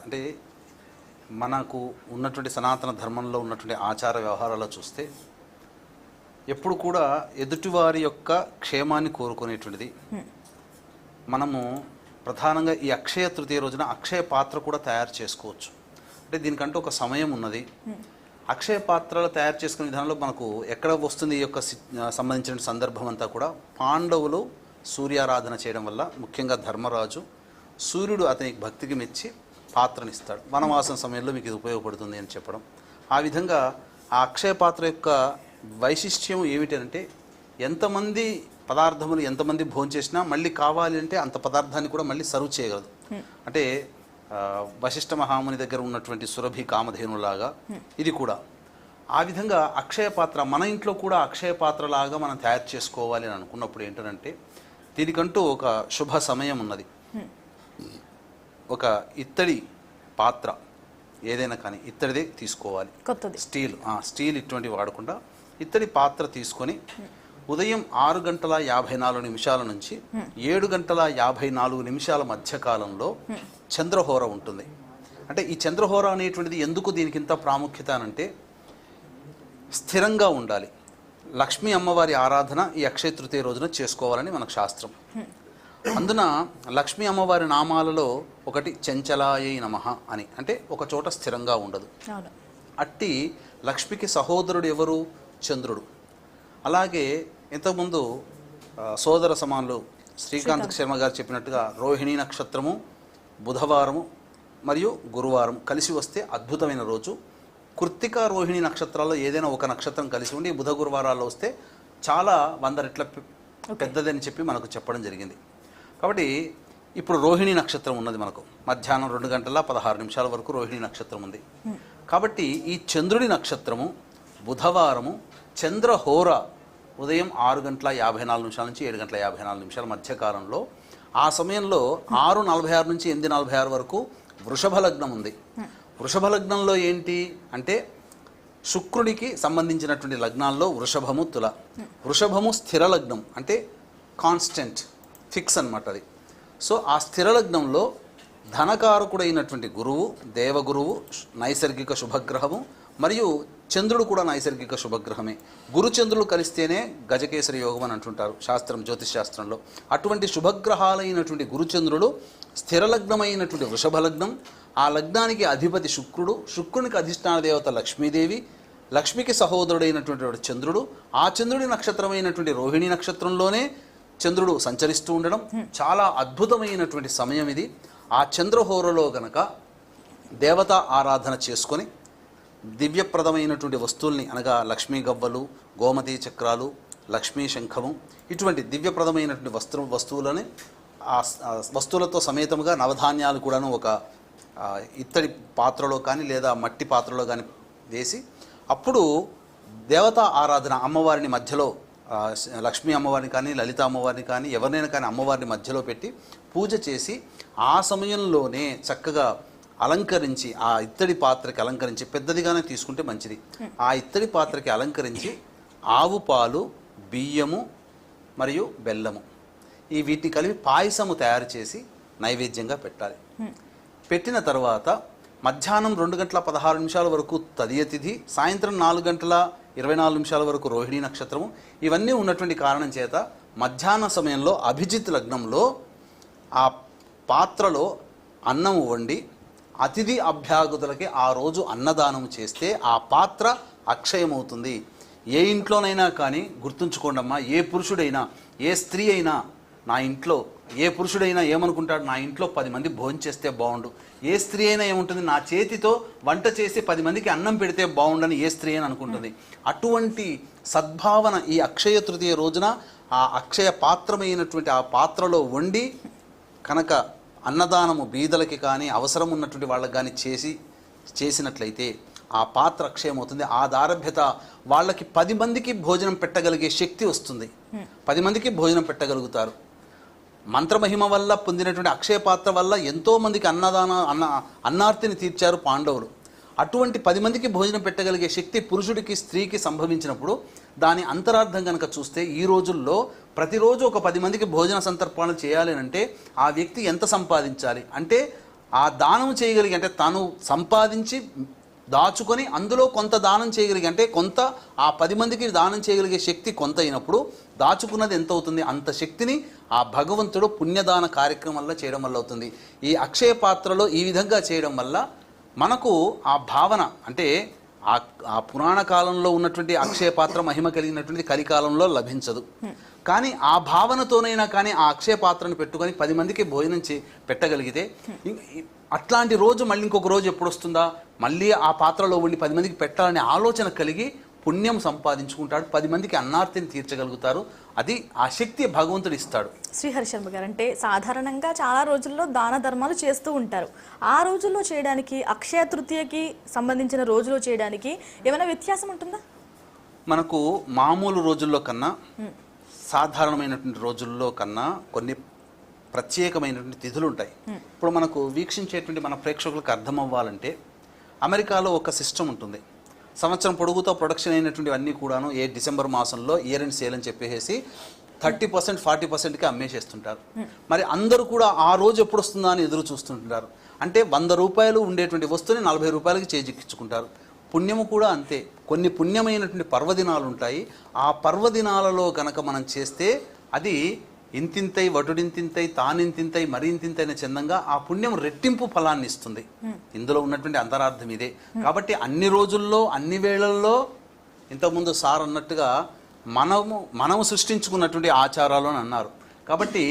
అంటే మనకు ఉన్నటువంటి సనాతన ధర్మంలో ఉన్నటువంటి ఆచార వ్యవహారాల్లో చూస్తే ఎప్పుడు కూడా ఎదుటివారి యొక్క క్షేమాన్ని కోరుకునేటువంటిది. మనము ప్రధానంగా ఈ అక్షయ తృతీయ రోజున అక్షయ పాత్ర కూడా తయారు చేసుకోవచ్చు. అంటే దీనికంటూ ఒక సమయం ఉన్నది. అక్షయ పాత్రలు తయారు చేసుకునే విధానంలో మనకు ఎక్కడ వస్తుంది ఈ యొక్క సంబంధించిన సందర్భం అంతా కూడా పాండవులు సూర్యారాధన చేయడం వల్ల, ముఖ్యంగా ధర్మరాజు సూర్యుడు అతనికి భక్తికి మెచ్చి పాత్రనిస్తాడు. వనవాసం సమయంలో మీకు ఇది ఉపయోగపడుతుంది అని చెప్పడం. ఆ విధంగా ఆ అక్షయ పాత్ర యొక్క వైశిష్ట్యం ఏమిటంటే ఎంతమంది పదార్థములు ఎంతమంది భోంచేసినా మళ్ళీ కావాలి అంటే అంత పదార్థాన్ని కూడా మళ్ళీ సర్వ్ చేయగలదు. అంటే వశిష్ఠ మహాముని దగ్గర ఉన్నటువంటి సురభి కామధేనులాగా ఇది కూడా ఆ విధంగా అక్షయ పాత్ర మన ఇంట్లో కూడా అక్షయ పాత్రలాగా మనం తయారు చేసుకోవాలి అని అనుకున్నప్పుడు ఏంటంటే దీనికంటూ ఒక శుభ సమయం ఉన్నది. ఒక ఇత్తడి పాత్ర ఏదైనా కానీ ఇత్తడిదే తీసుకోవాలి. స్టీల్ ఇటువంటివి వాడకుండా ఇత్తడి పాత్ర తీసుకొని ఉదయం 6:54 నుంచి 7:54 మధ్య కాలంలో చంద్రహోర ఉంటుంది. అంటే ఈ చంద్రహోర అనేటువంటిది ఎందుకు దీనికి ఇంత ప్రాముఖ్యత అంటే స్థిరంగా ఉండాలి. లక్ష్మీ అమ్మవారి ఆరాధన ఈ అక్షయ తృతీయ రోజున చేసుకోవాలని మనకు శాస్త్రం. అందున లక్ష్మీ అమ్మవారి నామాలలో ఒకటి చంచలాయై నమః అని, అంటే ఒక చోట స్థిరంగా ఉండదు. అట్టి లక్ష్మికి సహోదరుడు ఎవరు? చంద్రుడు. అలాగే ఇంతకుముందు సోదర సమానులు శ్రీకాంత్ శర్మ గారు చెప్పినట్టుగా రోహిణీ నక్షత్రము బుధవారము మరియు గురువారం కలిసి వస్తే అద్భుతమైన రోజు. కృత్తిక రోహిణీ నక్షత్రాల్లో ఏదైనా ఒక నక్షత్రం కలిసి ఉండి బుధ గురువారాల్లో వస్తే చాలా 100 రెట్ల పెద్దదని చెప్పి మనకు చెప్పడం జరిగింది. కాబట్టి ఇప్పుడు రోహిణీ నక్షత్రం ఉన్నది. మనకు మధ్యాహ్నం 2:16 వరకు రోహిణీ నక్షత్రం ఉంది. కాబట్టి ఈ చంద్రుడి నక్షత్రము బుధవారము చంద్రహోర ఉదయం 6:54 నుంచి 7:54 మధ్యకాలంలో, ఆ సమయంలో 6:46 నుంచి 8:46 వరకు వృషభ లగ్నం ఉంది. వృషభ లగ్నంలో ఏంటి అంటే శుక్రుడికి సంబంధించినటువంటి లగ్నాల్లో వృషభము తుల. వృషభము స్థిర లగ్నం అంటే కాన్స్టెంట్ ఫిక్స్ అన్నమాట అది. సో ఆ స్థిర లగ్నంలో ధనకారకుడైనటువంటి గురువు, దేవగురువు, నైసర్గిక శుభగ్రహము మరియు చంద్రుడు కూడా నైసర్గిక శుభగ్రహమే. గురుచంద్రులు కలిస్తేనే గజకేసరి యోగం అని అంటుంటారు శాస్త్రం, జ్యోతిష్ శాస్త్రంలో. అటువంటి శుభగ్రహాలైనటువంటి గురుచంద్రుడు, స్థిర లగ్నమైనటువంటి వృషభ లగ్నం, ఆ లగ్నానికి అధిపతి శుక్రుడు, శుక్రునికి అధిష్టాన దేవత లక్ష్మీదేవి, లక్ష్మికి సహోదరుడైనటువంటి చంద్రుడు, ఆ చంద్రుడి నక్షత్రమైనటువంటి రోహిణీ నక్షత్రంలోనే చంద్రుడు సంచరిస్తూ ఉండడం చాలా అద్భుతమైనటువంటి సమయం ఇది. ఆ చంద్రహోరలో గనక దేవతా ఆరాధన చేసుకొని దివ్యప్రదమైనటువంటి వస్తువుల్ని అనగా లక్ష్మీ గవ్వలు, గోమతీ చక్రాలు, లక్ష్మీ శంఖము ఇటువంటి దివ్యప్రదమైనటువంటి వస్తువులని ఆ వస్తువులతో సమేతముగా నవధాన్యాలు కూడాను ఒక ఇత్తడి పాత్రలో కానీ లేదా మట్టి పాత్రలో కానీ వేసి అప్పుడు దేవతా ఆరాధన అమ్మవారిని మధ్యలో, లక్ష్మీ అమ్మవారిని కానీ లలిత అమ్మవారిని కానీ ఎవరినైనా కానీ అమ్మవారిని మధ్యలో పెట్టి పూజ చేసి ఆ సమయంలోనే చక్కగా అలంకరించి ఆ ఇత్తడి పాత్రకి అలంకరించి, పెద్దదిగానే తీసుకుంటే మంచిది, ఆ ఇత్తడి పాత్రకి అలంకరించి ఆవు పాలు, బియ్యము మరియు బెల్లము ఈ వీటిని కలిపి పాయసము తయారు చేసి నైవేద్యంగా పెట్టాలి. పెట్టిన తర్వాత మధ్యాహ్నం 2:16 వరకు తదియ తిథి, సాయంత్రం 4:24 వరకు రోహిణీ నక్షత్రము. ఇవన్నీ ఉన్నటువంటి కారణం చేత మధ్యాహ్న సమయంలో అభిజిత్ లగ్నంలో ఆ పాత్రలో అన్నము వండి అతిథి అభ్యాగతులకి ఆ రోజు అన్నదానం చేస్తే ఆ పాత్ర అక్షయమవుతుంది. ఏ ఇంట్లోనైనా కానీ గుర్తుంచుకోండమ్మా, ఏ పురుషుడైనా ఏ స్త్రీ అయినా, నా ఇంట్లో ఏ పురుషుడైనా ఏమనుకుంటాడు, నా ఇంట్లో 10 మంది భోజనం చేస్తే బాగుండు. ఏ స్త్రీ అయినా ఏముంటుంది, నా చేతితో వంట చేసి 10 మందికి అన్నం పెడితే బాగుండని ఏ స్త్రీ అయినా అనుకుంటుంది. అటువంటి సద్భావన ఈ అక్షయ తృతీయ రోజున ఆ అక్షయ పాత్రమైనటువంటి ఆ పాత్రలో వండి కనుక అన్నదానము బీదలకి కానీ అవసరం ఉన్నటువంటి వాళ్ళకి కానీ చేసినట్లయితే ఆ పాత్ర అక్షయమవుతుంది. ఆ దారభ్యత వాళ్ళకి 10 మందికి భోజనం పెట్టగలిగే శక్తి వస్తుంది. 10 మందికి భోజనం పెట్టగలుగుతారు. మంత్రమహిమ వల్ల పొందినటువంటి అక్షయ పాత్ర వల్ల ఎంతో మందికి అన్నార్తిని తీర్చారు పాండవులు. అటువంటి 10 మందికి భోజనం పెట్టగలిగే శక్తి పురుషుడికి స్త్రీకి సంభవించినప్పుడు దాని అంతరార్థం కనుక చూస్తే ఈ రోజుల్లో ప్రతిరోజు ఒక 10 మందికి భోజన సంతర్పణలు చేయాలి అంటే ఆ వ్యక్తి ఎంత సంపాదించాలి అంటే ఆ దానం చేయగలిగి అంటే తాను సంపాదించి దాచుకొని అందులో కొంత దానం చేయగలిగి అంటే కొంత ఆ 10 మందికి దానం చేయగలిగే శక్తి కొంత అయినప్పుడు దాచుకున్నది ఎంత అవుతుంది, అంత శక్తిని ఆ భగవంతుడు పుణ్యదాన కార్యక్రమంలో చేయడం వల్ల అవుతుంది. ఈ అక్షయ పాత్రలో ఈ విధంగా చేయడం వల్ల మనకు ఆ భావన అంటే ఆ పురాణ కాలంలో ఉన్నటువంటి అక్షయ పాత్ర మహిమ కలిగినటువంటి కలికాలంలో లభించదు. కానీ ఆ భావనతోనైనా కానీ ఆ అక్షయ పాత్రను పెట్టుకొని 10 మందికి భోజనం పెట్టగలిగితే అట్లాంటి రోజు మళ్ళీ ఇంకొక రోజు ఎప్పుడు వస్తుందా, మళ్ళీ ఆ పాత్రలో ఉండి 10 మందికి పెట్టాలనే ఆలోచన కలిగి పుణ్యం సంపాదించుకుంటాడు, 10 మందికి అన్నార్తిని తీర్చగలుగుతారు. అది ఆ శక్తి భగవంతుడు ఇస్తాడు. శ్రీహరి శర్మ గారు, అంటే సాధారణంగా చాలా రోజుల్లో దాన ధర్మాలు చేస్తూ ఉంటారు. ఆ రోజుల్లో చేయడానికి అక్షయ తృతీయకి సంబంధించిన రోజులో చేయడానికి ఏమైనా వ్యత్యాసం ఉంటుందా? మనకు మామూలు రోజుల్లో కన్నా సాధారణమైనటువంటి రోజుల్లో కన్నా కొన్ని ప్రత్యేకమైనటువంటి తిథులు ఉంటాయి. ఇప్పుడు మనకు వీక్షించేటువంటి మన ప్రేక్షకులకు అర్థం అవ్వాలంటే అమెరికాలో ఒక సిస్టమ్ ఉంటుంది. సంవత్సరం పొడుగుతో ప్రొడక్షన్ అయినటువంటి అన్నీ కూడాను ఏ డిసెంబర్ మాసంలో ఇయర్ అండ్ సేల్ అని చెప్పేసి 30% 40%కి అమ్మేసేస్తుంటారు. మరి అందరూ కూడా ఆ రోజు ఎప్పుడు వస్తుందా అని ఎదురు చూస్తుంటారు. అంటే 100 రూపాయలు ఉండేటువంటి వస్తువుని 40 రూపాయలకి చేజిక్కించుకుంటారు. పుణ్యము కూడా అంతే. కొన్ని పుణ్యమైనటువంటి పర్వదినాలు ఉంటాయి. ఆ పర్వదినాలలో కనుక మనం చేస్తే అది ఇంతింతై వటుడింతింతై తానింతింతై మరింతింతై అనే చందంగా ఆ పుణ్యం రెట్టింపు ఫలాన్ని ఇస్తుంది. ఇందులో ఉన్నటువంటి అంతరార్థం ఇదే. కాబట్టి అన్ని రోజుల్లో అన్ని వేళల్లో ఇంతకుముందు సార్ అన్నట్టుగా మనము సృష్టించుకున్నటువంటి ఆచారాలు అని అన్నారు. కాబట్టి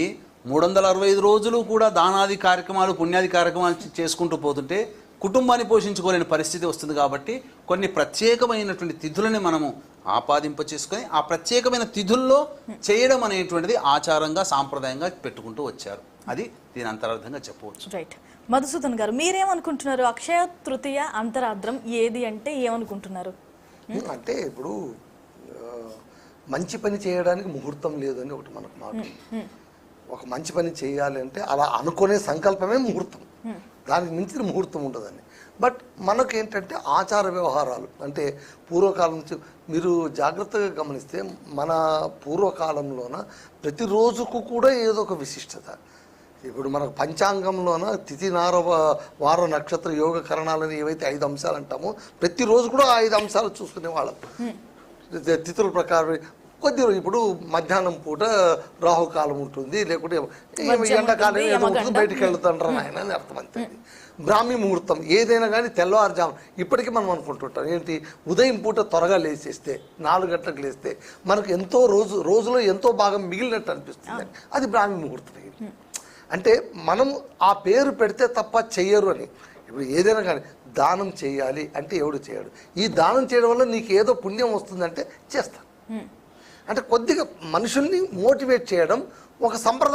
365 రోజులు కూడా దానాది కార్యక్రమాలు పుణ్యాది కార్యక్రమాలు చేసుకుంటూ పోతుంటే కుటుంబాన్ని పోషించుకోలేని పరిస్థితి వస్తుంది. కాబట్టి కొన్ని ప్రత్యేకమైనటువంటి తిథులని మనము ఆపాదింప చేసుకొని ఆ ప్రత్యేకమైన తిథుల్లో చేయడం అనేటువంటిది ఆచారంగా సాంప్రదాయంగా పెట్టుకుంటూ వచ్చారు. అది దీని అంతరార్థంగా చెప్పవచ్చు. రైట్. మధుసూదన్ గారు, మీరేమనుకుంటున్నారు? అక్షయ తృతీయ అంతరార్థం ఏది అంటే ఏమనుకుంటున్నారు? అంటే ఇప్పుడు మంచి పని చేయడానికి ముహూర్తం లేదు అని ఒకటి మనకు మాట. ఒక మంచి పని చేయాలి అంటే అలా అనుకునే సంకల్పమే ముహూర్తం, దానికి మించిన ముహూర్తం ఉండదని. బట్ మనకు ఏంటంటే ఆచార వ్యవహారాలు అంటే పూర్వకాలం నుంచి మీరు జాగ్రత్తగా గమనిస్తే మన పూర్వకాలంలోన ప్రతిరోజుకు కూడా ఏదో ఒక విశిష్టత. ఇప్పుడు మనకు పంచాంగంలోన తిథి నార వార నక్షత్ర యోగ కరణాలని ఏవైతే 5 అంశాలు అంటామో ప్రతిరోజు కూడా 5 అంశాలు చూసుకునే వాళ్ళం. తిథుల ప్రకారం కొద్ది ఇప్పుడు మధ్యాహ్నం పూట రాహుకాలం ఉంటుంది, లేకుంటే ఎండాకాలం ఏదో ఉంటుంది, బయటికి వెళ్తుంటారు ఆయన అని అర్థమంతే. బ్రాహ్మీ ముహూర్తం ఏదైనా కానీ తెల్లవారుజాము ఇప్పటికీ మనం అనుకుంటుంటాం ఏంటి, ఉదయం పూట త్వరగా లేచేస్తే 4 గంటలకు లేస్తే మనకు ఎంతో రోజులో ఎంతో భాగం మిగిలినట్టు అనిపిస్తుంది. అది బ్రాహ్మీ ముహూర్తం. అంటే మనం ఆ పేరు పెడితే తప్ప చెయ్యరు అని. ఇప్పుడు ఏదైనా కానీ దానం చేయాలి అంటే ఎవడు చేయడు. ఈ దానం చేయడం వల్ల నీకు ఏదో పుణ్యం వస్తుందంటే చేస్తాను. అంటే కొద్దిగా మనుషుల్ని మోటివేట్ చేయడం ఒక సంప్రదాయం.